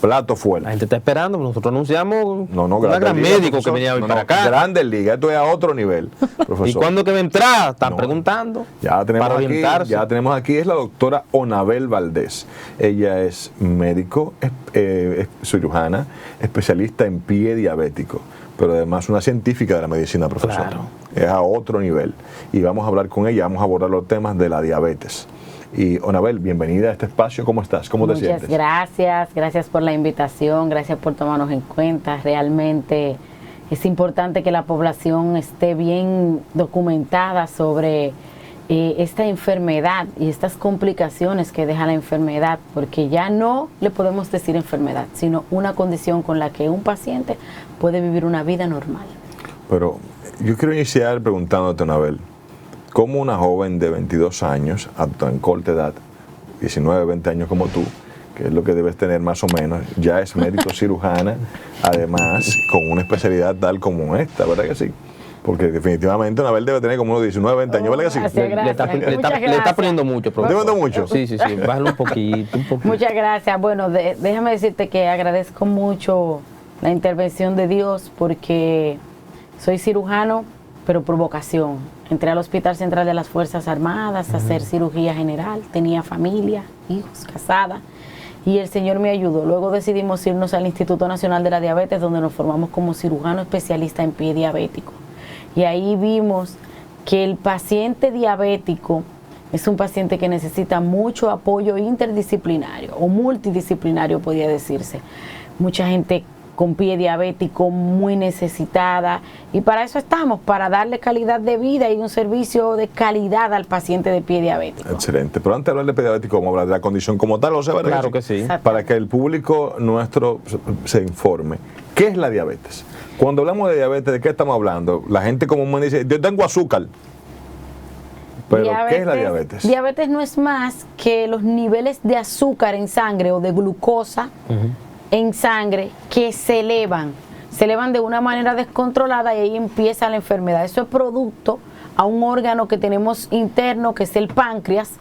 plato fuerte. La gente está esperando, nosotros anunciamos un gran médico que venía hoy para acá. Grandes ligas, esto es a otro nivel, profesor. ¿Y cuándo que va a entrar? Están preguntando. Ya tenemos para aquí, orientarse. ya tenemos aquí, es la doctora Onabel Valdés. Ella es médico, es cirujana, especialista en pie diabético, pero además una científica de la medicina, profesor. Claro. Es a otro nivel. Y vamos a hablar con ella, vamos a abordar los temas de la diabetes. Y Onabel, bienvenida a este espacio. ¿Cómo estás? ¿Cómo te sientes? Muchas gracias por la invitación, gracias por tomarnos en cuenta. Realmente es importante que la población esté bien documentada sobre esta enfermedad y estas complicaciones que deja la enfermedad, porque ya no le podemos decir enfermedad, sino una condición con la que un paciente puede vivir una vida normal. Pero yo quiero iniciar preguntándote, Onabel, ¿cómo una joven de 22 años, a tan corta edad, 19, 20 años como tú, que es lo que debes tener más o menos, ya es médico cirujana, además con una especialidad tal como esta, ¿verdad que sí? Porque definitivamente Onabel debe tener como unos 19, 20 años, ¿verdad que sí? Le está poniendo mucho, profesor. ¿Te poniendo mucho? Sí, bájalo un poquito. Muchas gracias. Bueno, déjame decirte que agradezco mucho la intervención de Dios, porque soy cirujano, pero por vocación. Entré al Hospital Central de las Fuerzas Armadas a hacer cirugía general, tenía familia, hijos, casada, y el Señor me ayudó. Luego decidimos irnos al Instituto Nacional de la Diabetes, donde nos formamos como cirujano especialista en pie diabético. Y ahí vimos que el paciente diabético es un paciente que necesita mucho apoyo interdisciplinario o multidisciplinario, podría decirse. Mucha gente con pie diabético muy necesitada, y para eso estamos, para darle calidad de vida y un servicio de calidad al paciente de pie diabético. Excelente, pero antes de hablar de pie diabético, vamos a hablar de la condición como tal, o sea, ¿verdad? Claro que sí. Para que el público nuestro se informe. ¿Qué es la diabetes? Cuando hablamos de diabetes, ¿de qué estamos hablando? La gente comúnmente dice, yo tengo azúcar. Pero, ¿qué es la diabetes? Diabetes no es más que los niveles de azúcar en sangre o de glucosa en sangre que se elevan de una manera descontrolada, y ahí empieza la enfermedad. Eso es producto a un órgano que tenemos interno, que es el páncreas,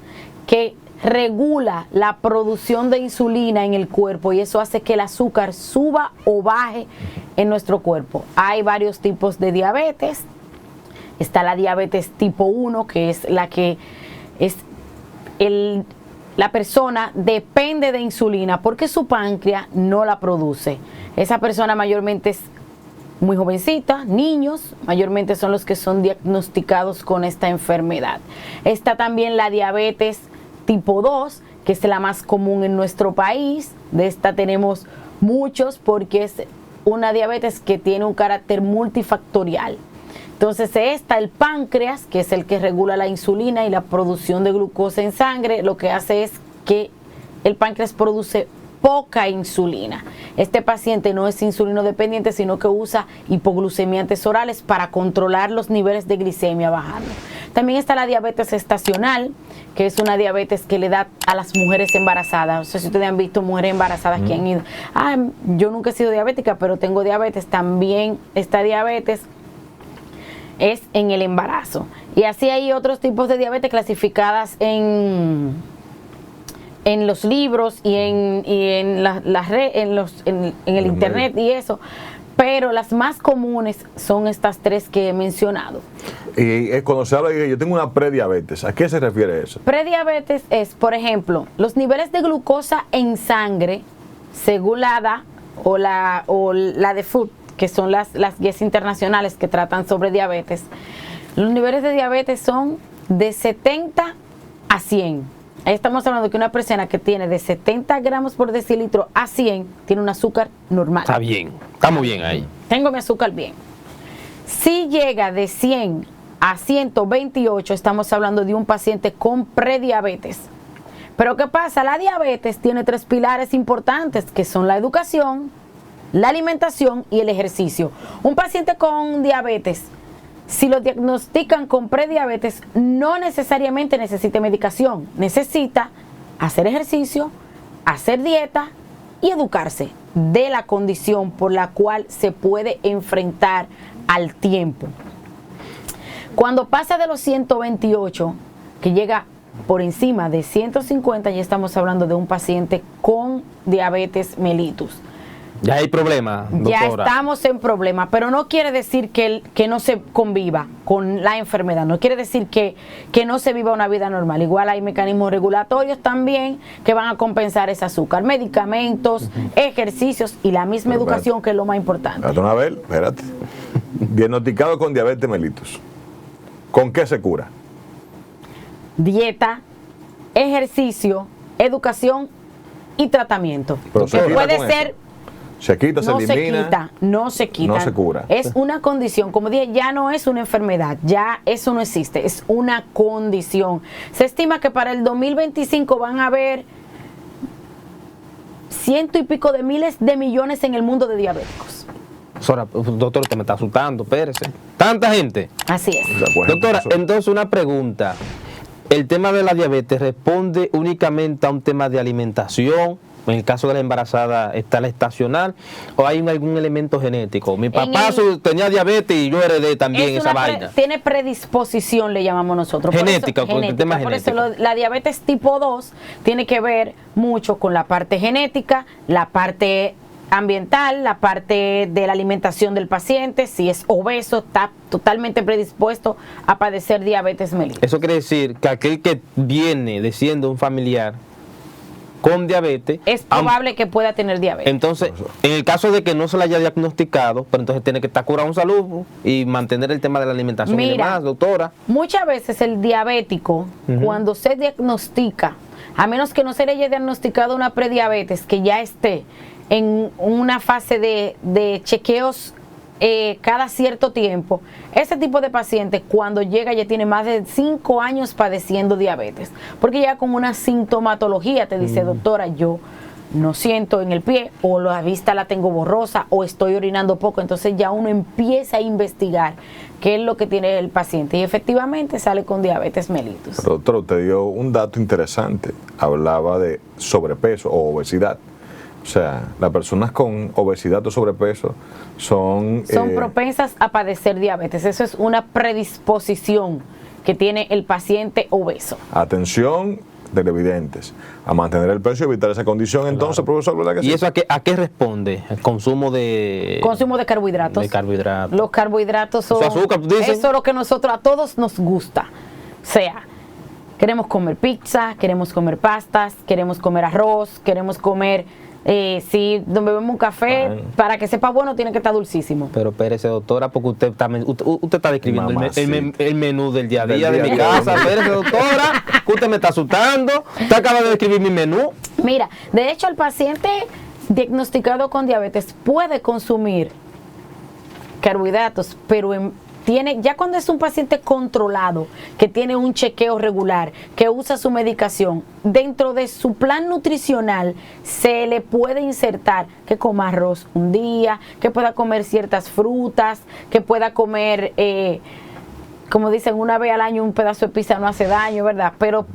que regula la producción de insulina en el cuerpo, y eso hace que el azúcar suba o baje en nuestro cuerpo. Hay varios tipos de diabetes. Está la diabetes tipo 1, que es la que es la persona depende de insulina porque su páncreas no la produce. Esa persona mayormente es muy jovencita, niños, mayormente son los que son diagnosticados con esta enfermedad. Está también la diabetes tipo 2, que es la más común en nuestro país. De esta tenemos muchos porque es una diabetes que tiene un carácter multifactorial. Entonces está el páncreas, que es el que regula la insulina y la producción de glucosa en sangre. Lo que hace es que el páncreas produce poca insulina. Este paciente no es insulino dependiente, sino que usa hipoglucemiantes orales para controlar los niveles de glicemia bajando. También está la diabetes estacional, que es una diabetes que le da a las mujeres embarazadas. No sé si ustedes han visto mujeres embarazadas que han ido, yo nunca he sido diabética, pero tengo diabetes. También esta diabetes es en el embarazo. Y así hay otros tipos de diabetes clasificadas en los libros y en el internet y eso. Pero las más comunes son estas tres que he mencionado. Y cuando se habla de que yo tengo una prediabetes, ¿a qué se refiere eso? Prediabetes es, por ejemplo, los niveles de glucosa en sangre, según la ADA o la de Food, que son las guías internacionales que tratan sobre diabetes. Los niveles de diabetes son de 70 a 100. Ahí estamos hablando de que una persona que tiene de 70 gramos por decilitro a 100 tiene un azúcar normal. Está bien, está muy bien ahí. Tengo mi azúcar bien. Si llega de 100 a 128, estamos hablando de un paciente con prediabetes. Pero ¿qué pasa? La diabetes tiene tres pilares importantes, que son la educación, la alimentación y el ejercicio. Un paciente con diabetes, si lo diagnostican con prediabetes, no necesariamente necesita medicación. Necesita hacer ejercicio, hacer dieta y educarse de la condición por la cual se puede enfrentar al tiempo. Cuando pasa de los 128, que llega por encima de 150, ya estamos hablando de un paciente con diabetes mellitus. Ya hay problema, doctora. Ya estamos en problema, pero no quiere decir que no se conviva con la enfermedad, no quiere decir que no se viva una vida normal. Igual hay mecanismos regulatorios también que van a compensar ese azúcar, medicamentos, ejercicios y la misma educación, que es lo más importante. Doctora Anabel, espérate. Diagnosticado con diabetes mellitus, ¿con qué se cura? Dieta, ejercicio, educación y tratamiento. Pero se Que quita puede con ser... eso. Se quita, No se se elimina. quita, no se quita. No se cura. Es una condición, como dije, ya no es una enfermedad, ya eso no existe, es una condición. Se estima que para el 2025 van a haber 100 y pico de miles de millones en el mundo de diabéticos. Doctor, usted me está asustando, espérese. Tanta gente. Así es. De acuerdo. Doctora, entonces una pregunta. ¿El tema de la diabetes responde únicamente a un tema de alimentación? En el caso de la embarazada, ¿está la estacional? ¿O hay algún elemento genético? Mi papá tenía diabetes y yo heredé también esa vaina. Tiene predisposición, le llamamos nosotros. Genética, por eso, el tema por eso genético. la diabetes tipo 2 tiene que ver mucho con la parte genética, la parte ambiental, la parte de la alimentación del paciente. Si es obeso, está totalmente predispuesto a padecer diabetes mellitus. Eso quiere decir que aquel que viene de siendo un familiar con diabetes, Es probable que pueda tener diabetes. entonces, en el caso de que no se le haya diagnosticado, pero entonces tiene que estar curado en salud y mantener el tema de la alimentación y Mira, demás, doctora. Muchas veces el diabético, cuando se diagnostica, a menos que no se le haya diagnosticado una prediabetes, que ya esté en una fase de chequeos cada cierto tiempo, ese tipo de paciente cuando llega ya tiene más de 5 años padeciendo diabetes, porque ya con una sintomatología te dice, doctora, yo no siento en el pie, o la vista la tengo borrosa, o estoy orinando poco. Entonces ya uno empieza a investigar qué es lo que tiene el paciente y efectivamente sale con diabetes mellitus. Pero, doctor, usted dio un dato interesante. Hablaba de sobrepeso o obesidad. O sea, las personas con obesidad o sobrepeso son propensas a padecer diabetes. Eso es una predisposición que tiene el paciente obeso. Atención, televidentes, a mantener el peso y evitar esa condición. Entonces, profesor, ¿verdad que ¿Y sí? eso a qué responde? El consumo de Carbohidratos. De carbohidratos. Los carbohidratos son... Eso azúcar, dicen. Eso es lo que a todos nos gusta. O sea, queremos comer pizza, queremos comer pastas, queremos comer arroz, queremos comer... si bebemos un café, para que sepa bueno, tiene que estar dulcísimo. Pero espérese, doctora, porque usted está describiendo el menú del día a día de mi día a día. casa. Espérese, doctora, que usted me está asustando. Usted acaba de describir mi menú. Mira, de hecho el paciente diagnosticado con diabetes puede consumir carbohidratos, pero ya cuando es un paciente controlado, que tiene un chequeo regular, que usa su medicación, dentro de su plan nutricional se le puede insertar que coma arroz un día, que pueda comer ciertas frutas, que pueda comer, como dicen, una vez al año un pedazo de pizza no hace daño, ¿verdad? Pero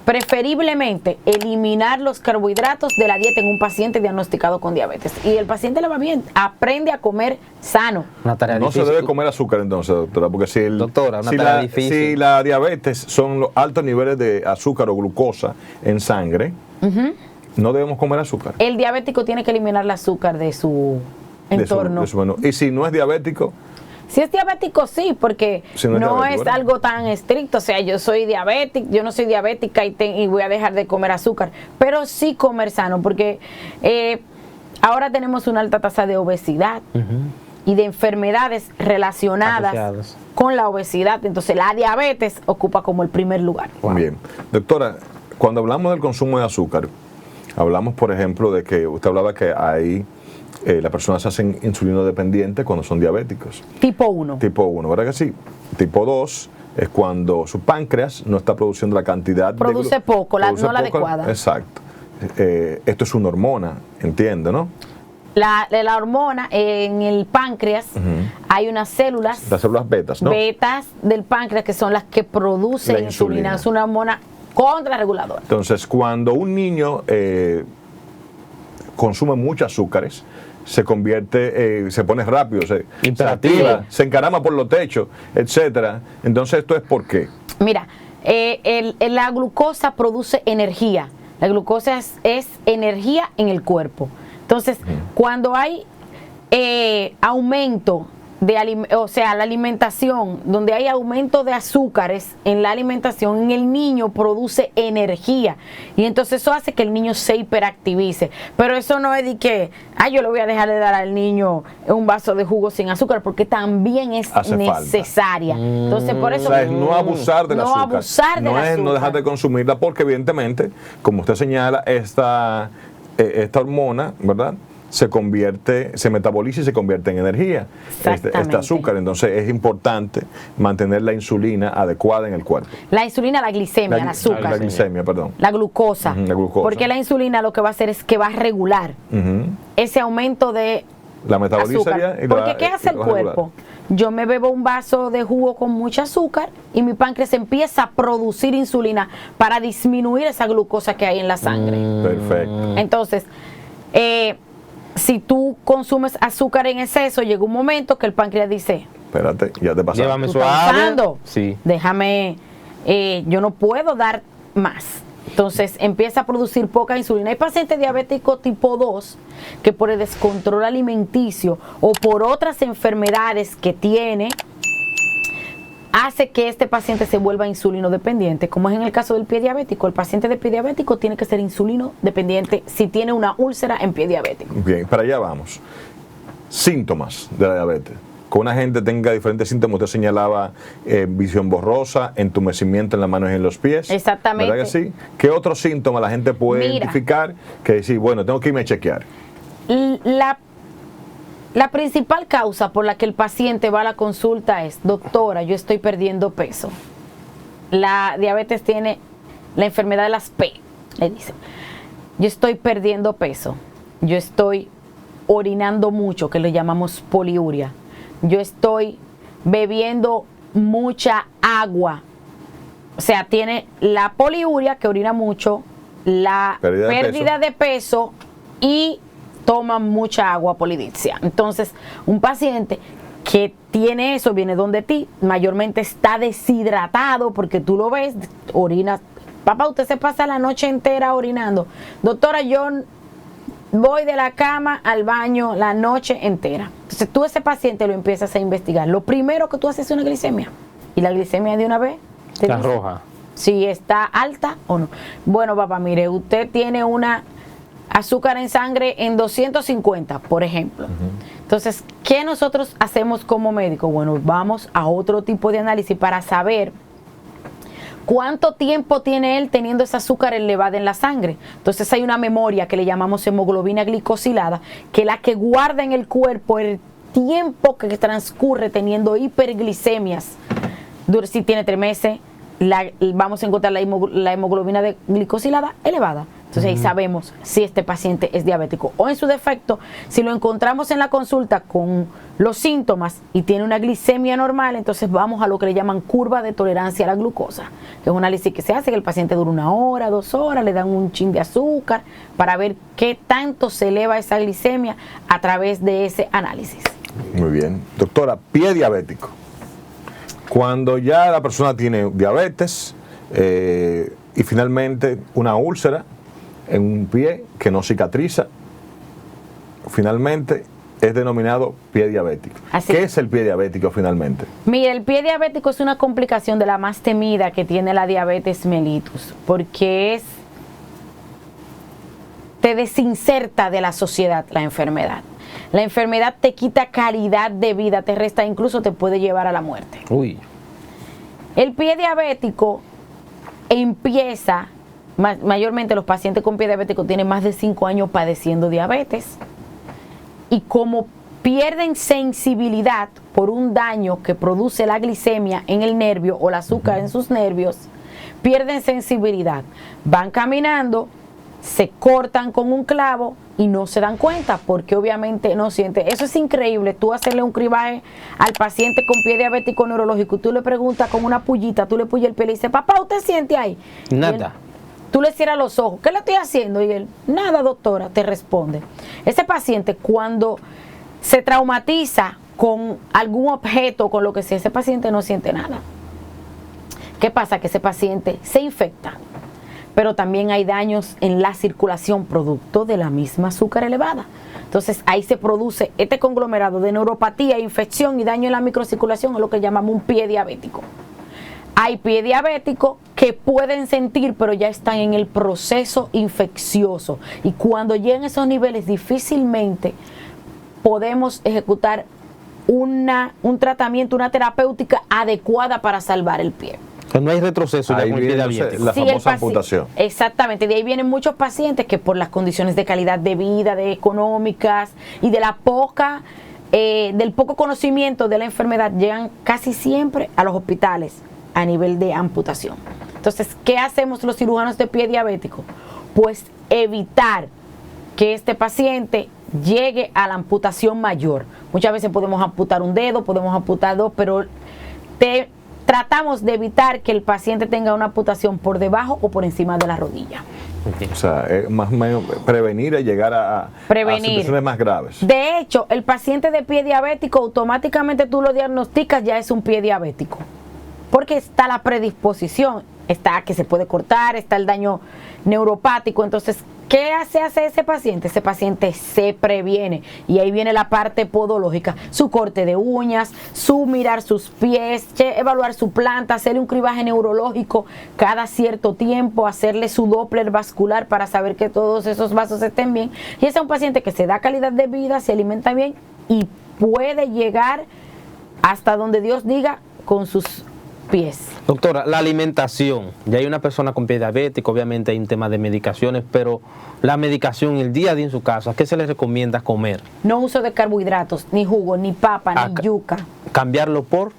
preferiblemente eliminar los carbohidratos de la dieta en un paciente diagnosticado con diabetes. Y el paciente le va bien, aprende a comer sano. Una tarea No difícil. se debe comer azúcar entonces, doctora, porque Doctora, una tarea difícil. si la diabetes son los altos niveles de azúcar o glucosa en sangre, no debemos comer azúcar. El diabético tiene que eliminar el azúcar de su entorno. De su menú. Y si no es diabético, Si es diabético, sí, porque Si no, no es diabético, es ¿verdad? algo tan estricto. O sea, yo soy diabética, yo no soy diabética y voy a dejar de comer azúcar. Pero sí comer sano, porque ahora tenemos una alta tasa de obesidad y de enfermedades relacionadas Asociadas. con la obesidad. Entonces, la diabetes ocupa como el primer lugar. bien. Doctora, cuando hablamos del consumo de azúcar, hablamos, por ejemplo, de que usted hablaba que hay las personas se hacen insulino dependientes cuando son diabéticos. Tipo 1. Tipo 1, ¿verdad que sí? Tipo 2 es cuando su páncreas no está produciendo la cantidad Produce poco, no la adecuada. Exacto. Esto es una hormona, entiende, ¿no? La hormona en el páncreas, hay unas células, Las células betas, ¿no? betas del páncreas, que son las que producen La insulina. insulina. Es una hormona contrarreguladora. Entonces, cuando un niño consume muchos azúcares, se convierte, se pone rápido, se Hiperactivo. activa, se encarama por los techos, etcétera. Entonces, ¿esto es por qué? Mira, La glucosa produce energía. La glucosa es energía en el cuerpo. Entonces, cuando hay aumento o sea, la alimentación, donde hay aumento de azúcares en la alimentación, en el niño produce energía. Y entonces eso hace que el niño se hiperactivice. Pero eso no es de que, yo le voy a dejar de dar al niño un vaso de jugo sin azúcar, porque también es necesaria. Entonces, por eso... O sea, es no abusar del azúcar. Abusar del azúcar. No dejar de consumirla, porque evidentemente, como usted señala, esta hormona, ¿verdad?, se metaboliza y se convierte en energía, este azúcar. Entonces es importante mantener la insulina adecuada en el cuerpo. La insulina, la glicemia, el azúcar. La glicemia, perdón. La glucosa. La glucosa. Porque la insulina lo que va a hacer es que va a regular ese aumento de la metabolizaría azúcar. Porque ¿qué hace el cuerpo? Yo me bebo un vaso de jugo con mucho azúcar y mi páncreas empieza a producir insulina para disminuir esa glucosa que hay en la sangre. Perfecto. Entonces, si tú consumes azúcar en exceso, llega un momento que el páncreas dice, espérate, ya te pasaste. Llévame suave. Sí. Déjame, yo no puedo dar más. Entonces empieza a producir poca insulina. Hay pacientes diabéticos tipo 2 que por el descontrol alimenticio o por otras enfermedades que tiene, hace que este paciente se vuelva insulino dependiente, como es en el caso del pie diabético. El paciente de pie diabético tiene que ser insulino dependiente si tiene una úlcera en pie diabético. Bien, para allá vamos. Síntomas de la diabetes. Que una gente tenga diferentes síntomas. Usted señalaba visión borrosa, entumecimiento en las manos y en los pies. Exactamente. ¿Verdad que sí? ¿Qué otros síntomas la gente puede identificar que decir, bueno, tengo que irme a chequear? La principal causa por la que el paciente va a la consulta es, doctora, yo estoy perdiendo peso. La diabetes tiene la enfermedad de las P, le dicen. Yo estoy perdiendo peso. Yo estoy orinando mucho, que le llamamos poliuria. Yo estoy bebiendo mucha agua. O sea, tiene la poliuria, que orina mucho, la pérdida de peso y toma mucha agua, polidipsia. Entonces, un paciente que tiene eso, viene donde ti, mayormente está deshidratado, porque tú lo ves, orina. Papá, usted se pasa la noche entera orinando. Doctora, yo voy de la cama al baño la noche entera. Entonces, tú ese paciente lo empiezas a investigar. Lo primero que tú haces es una glicemia. Y la glicemia de una vez está roja. Si está alta o no. Bueno, papá, mire, usted tiene una azúcar en sangre en 250, por ejemplo. Entonces, ¿qué nosotros hacemos como médicos? Bueno, vamos a otro tipo de análisis para saber cuánto tiempo tiene él teniendo esa azúcar elevada en la sangre. Entonces hay una memoria que le llamamos hemoglobina glicosilada, que es la que guarda en el cuerpo el tiempo que transcurre teniendo hiperglicemias. Si tiene 3 meses, vamos a encontrar la hemoglobina glicosilada elevada. Entonces ahí sabemos si este paciente es diabético. O en su defecto, si lo encontramos en la consulta con los síntomas y tiene una glicemia normal, entonces vamos a lo que le llaman curva de tolerancia a la glucosa, que es un análisis que se hace, que el paciente dura 1 hora, 2 horas, le dan un chin de azúcar para ver qué tanto se eleva esa glicemia a través de ese análisis. Muy bien. Doctora, pie diabético. Cuando ya la persona tiene diabetes y finalmente una úlcera en un pie que no cicatriza, finalmente es denominado pie diabético. ¿Qué es el pie diabético finalmente? Mira, el pie diabético es una complicación de la más temida que tiene la diabetes mellitus, porque te desinserta de la sociedad la enfermedad. La enfermedad te quita calidad de vida, te resta, incluso te puede llevar a la muerte. Uy. El pie diabético empieza, mayormente los pacientes con pie diabético tienen más de 5 años padeciendo diabetes, y como pierden sensibilidad por un daño que produce la glicemia en el nervio o el azúcar en sus nervios, pierden sensibilidad, van caminando, se cortan con un clavo y no se dan cuenta, porque obviamente no sienten. Eso es increíble, tú hacerle un cribaje al paciente con pie diabético neurológico y tú le preguntas con una pullita, tú le pullas el pie y le dices, papá, ¿usted siente ahí? Nada. Tú le cierras los ojos, ¿qué le estoy haciendo? Y él, nada, doctora, te responde. Ese paciente, cuando se traumatiza con algún objeto, con lo que sea, ese paciente no siente nada. ¿Qué pasa? Que ese paciente se infecta, pero también hay daños en la circulación producto de la misma azúcar elevada. Entonces ahí se produce este conglomerado de neuropatía, infección y daño en la microcirculación, es lo que llamamos un pie diabético. Hay pie diabético que pueden sentir, pero ya están en el proceso infeccioso. Y cuando llegan a esos niveles, difícilmente podemos ejecutar un tratamiento, una terapéutica adecuada para salvar el pie. Que no hay retroceso ya Ahí con el pie viene diabético. la Sí, famosa amputación. Exactamente, de ahí vienen muchos pacientes que por las condiciones de calidad de vida, de económicas y de del poco conocimiento de la enfermedad, llegan casi siempre a los hospitales a nivel de amputación. Entonces, ¿qué hacemos los cirujanos de pie diabético? Pues evitar que este paciente llegue a la amputación mayor. Muchas veces podemos amputar un dedo, podemos amputar dos, pero tratamos de evitar que el paciente tenga una amputación por debajo o por encima de la rodilla. O sea, más o menos prevenir y llegar a situaciones más graves. De hecho, el paciente de pie diabético, automáticamente tú lo diagnosticas, ya es un pie diabético. Porque está la predisposición, está que se puede cortar, está el daño neuropático. Entonces, ¿qué hace ese paciente? Ese paciente se previene. Y ahí viene la parte podológica. Su corte de uñas, su mirar sus pies, evaluar su planta, hacerle un cribaje neurológico cada cierto tiempo, hacerle su Doppler vascular para saber que todos esos vasos estén bien. Y ese es un paciente que se da calidad de vida, se alimenta bien y puede llegar hasta donde Dios diga con sus pies. Doctora, la alimentación, ya hay una persona con pie diabético, obviamente hay un tema de medicaciones, pero la medicación el día a día en su casa, ¿qué se le recomienda comer? No uso de carbohidratos, ni jugo, ni papa, ni yuca. ¿Cambiarlo por?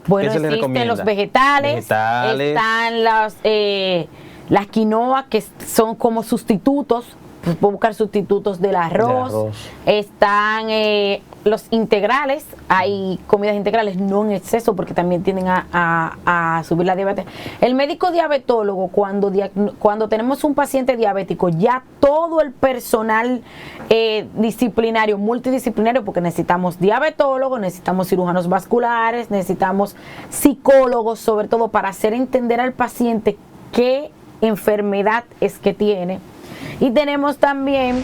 Bueno, existen los vegetales, están las quinoa, que son como sustitutos, pues puedo buscar sustitutos del arroz. Están los integrales, hay comidas integrales, no en exceso porque también tienden a subir la diabetes. El médico diabetólogo, cuando tenemos un paciente diabético, ya todo el personal disciplinario, multidisciplinario, porque necesitamos diabetólogos, necesitamos cirujanos vasculares, necesitamos psicólogos, sobre todo para hacer entender al paciente qué enfermedad es que tiene. Y tenemos también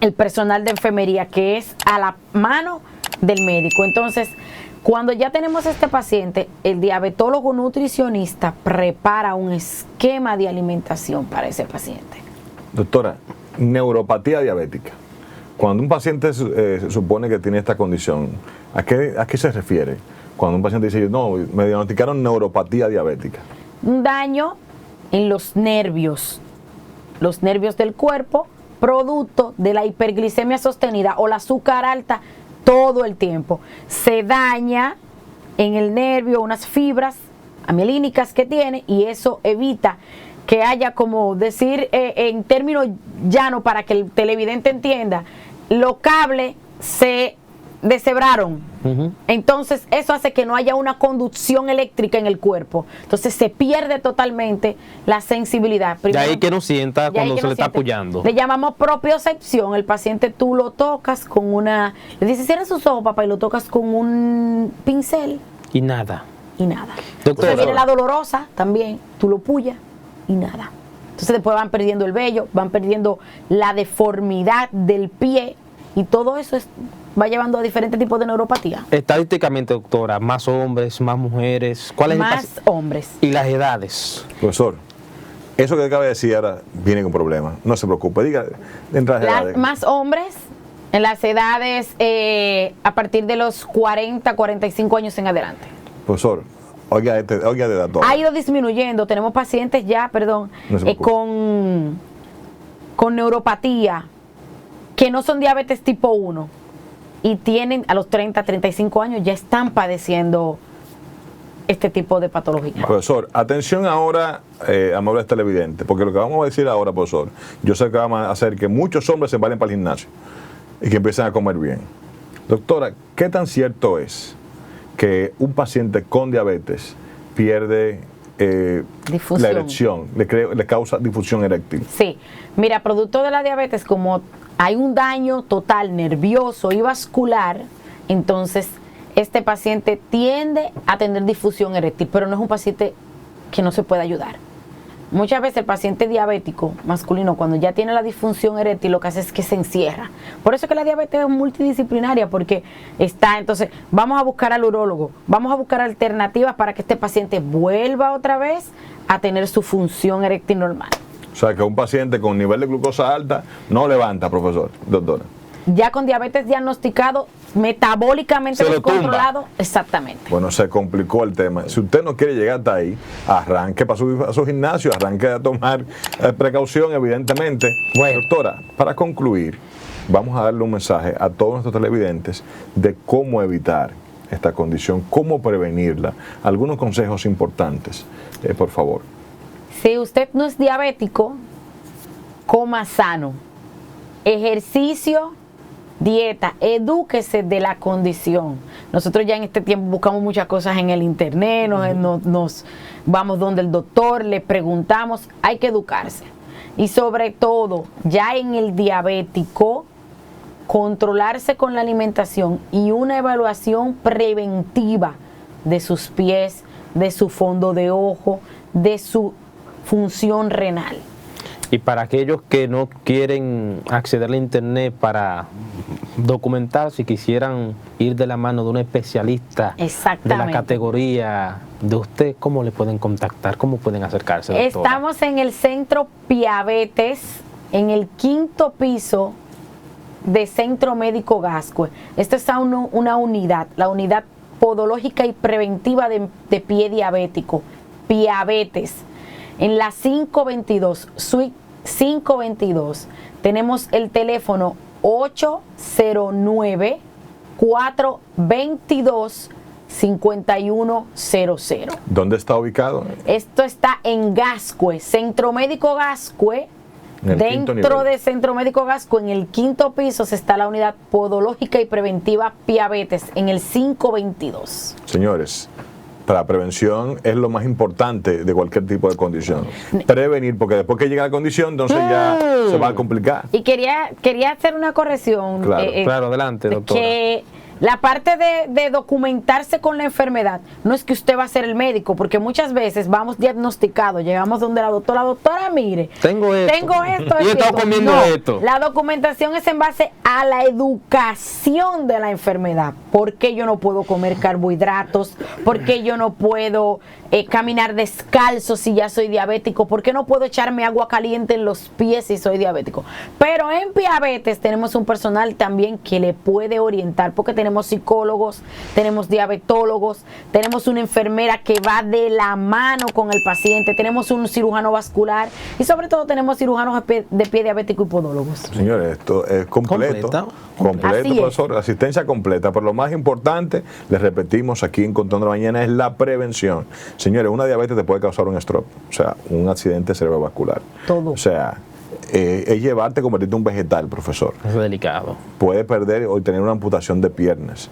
el personal de enfermería, que es a la mano del médico. Entonces, cuando ya tenemos a este paciente, el diabetólogo nutricionista prepara un esquema de alimentación para ese paciente. Doctora, neuropatía diabética. Cuando un paciente se supone que tiene esta condición, ¿a qué se refiere? Cuando un paciente dice, no, me diagnosticaron neuropatía diabética. Un daño en los nervios del cuerpo, producto de la hiperglicemia sostenida o la azúcar alta todo el tiempo. Se daña en el nervio unas fibras amielínicas que tiene y eso evita que haya, como decir en términos llanos para que el televidente entienda, los cables se deshebraron. Entonces eso hace que no haya una conducción eléctrica en el cuerpo. Entonces se pierde totalmente la sensibilidad. Primero, de ahí que no sienta cuando se le está apoyando. Le llamamos propiocepción. El paciente tú lo tocas con le dices, cierra sus ojos, papá, y lo tocas con un pincel. Y nada. Entonces viene la dolorosa también. Tú lo puyas y nada. Entonces después van perdiendo el vello, van perdiendo la deformidad del pie y todo eso va llevando a diferentes tipos de neuropatía. Estadísticamente, doctora, más hombres, más mujeres, ¿cuál es más hombres? Y las edades. Profesor, eso que acaba de decir ahora viene con problemas. No se preocupe, diga entre las edades. Más hombres en las edades a partir de los 40, 45 años en adelante. Profesor, oiga de datos. Ha ido disminuyendo. Tenemos pacientes ya, con neuropatía que no son diabetes tipo 1 y tienen a los 30, 35 años, ya están padeciendo este tipo de patología. Profesor, atención ahora, amables televidentes, porque lo que vamos a decir ahora, profesor, yo sé que vamos a hacer que muchos hombres se vayan para el gimnasio y que empiecen a comer bien. Doctora, ¿qué tan cierto es que un paciente con diabetes pierde la erección, le causa difusión eréctil? Sí, mira, producto de la diabetes, como hay un daño total nervioso y vascular, entonces este paciente tiende a tener disfunción eréctil, pero no es un paciente que no se puede ayudar. Muchas veces el paciente diabético masculino, cuando ya tiene la disfunción eréctil, lo que hace es que se encierra. Por eso es que la diabetes es multidisciplinaria, porque entonces, vamos a buscar al urólogo, vamos a buscar alternativas para que este paciente vuelva otra vez a tener su función eréctil normal. O sea, que un paciente con nivel de glucosa alta no levanta, profesor, doctora. Ya con diabetes diagnosticado, metabólicamente Se lo descontrolado, exactamente. Bueno, se complicó el tema. Si usted no quiere llegar hasta ahí, arranque para su gimnasio, arranque a tomar precaución, evidentemente. Bueno. Doctora, para concluir, vamos a darle un mensaje a todos nuestros televidentes de cómo evitar esta condición, cómo prevenirla. Algunos consejos importantes, por favor. Si usted no es diabético, coma sano, ejercicio, dieta, edúquese de la condición. Nosotros ya en este tiempo buscamos muchas cosas en el internet, nos vamos donde el doctor, le preguntamos, hay que educarse. Y sobre todo, ya en el diabético, controlarse con la alimentación y una evaluación preventiva de sus pies, de su fondo de ojo, de su función renal. Y para aquellos que no quieren acceder a internet para documentar, si quisieran ir de la mano de un especialista de la categoría de usted, ¿cómo le pueden contactar? ¿Cómo pueden acercarse, doctora? Estamos en el Centro Piabetes, en el 5º piso de Centro Médico Gascue. Esta es una unidad, la unidad podológica y preventiva de pie diabético, Piabetes. En la 522, suite 522, tenemos el teléfono 809-422-5100. ¿Dónde está ubicado? Esto está en Gascue, Centro Médico Gascue. Dentro de Centro Médico Gascue, en el 5º piso, está la unidad podológica y preventiva Piabetes, en el 522. Señores, la prevención es lo más importante de cualquier tipo de condición. Prevenir, porque después que llega la condición, entonces ya se va a complicar. Y quería hacer una corrección. Claro, adelante, doctora. Que la parte de documentarse con la enfermedad no es que usted va a ser el médico, porque muchas veces vamos diagnosticados, llegamos donde la doctora, mire, tengo esto y he estado comiendo esto. La documentación es en base a la educación de la enfermedad. ¿Por qué yo no puedo comer carbohidratos? ¿Por qué yo no puedo caminar descalzo si ya soy diabético? ¿Por qué no puedo echarme agua caliente en los pies si soy diabético? Pero en Piabetes tenemos un personal también que le puede orientar, porque tenemos psicólogos, tenemos diabetólogos, tenemos una enfermera que va de la mano con el paciente, tenemos un cirujano vascular y sobre todo tenemos cirujanos de pie diabético y podólogos. Señores, esto es completo, profesor, asistencia completa, pero lo más importante, les repetimos aquí en Contando la Mañana, es la prevención. Señores, una diabetes te puede causar un stroke, o sea, un accidente cerebrovascular. Todo. O sea, es llevarte a convertirte en un vegetal, profesor. Es delicado. Puede perder o tener una amputación de piernas,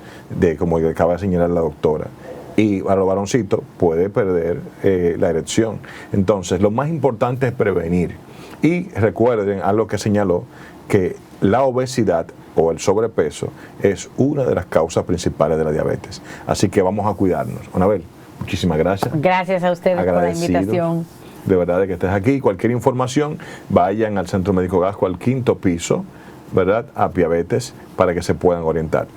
como acaba de señalar la doctora. Y a los varoncitos puede perder la erección. Entonces, lo más importante es prevenir. Y recuerden algo que señaló, que la obesidad o el sobrepeso es una de las causas principales de la diabetes. Así que vamos a cuidarnos. Anabel, muchísimas gracias. Gracias a ustedes por la invitación. De verdad de que estés aquí. Cualquier información, vayan al Centro Médico Gascue al 5º piso, ¿verdad? A Piabetes, para que se puedan orientar.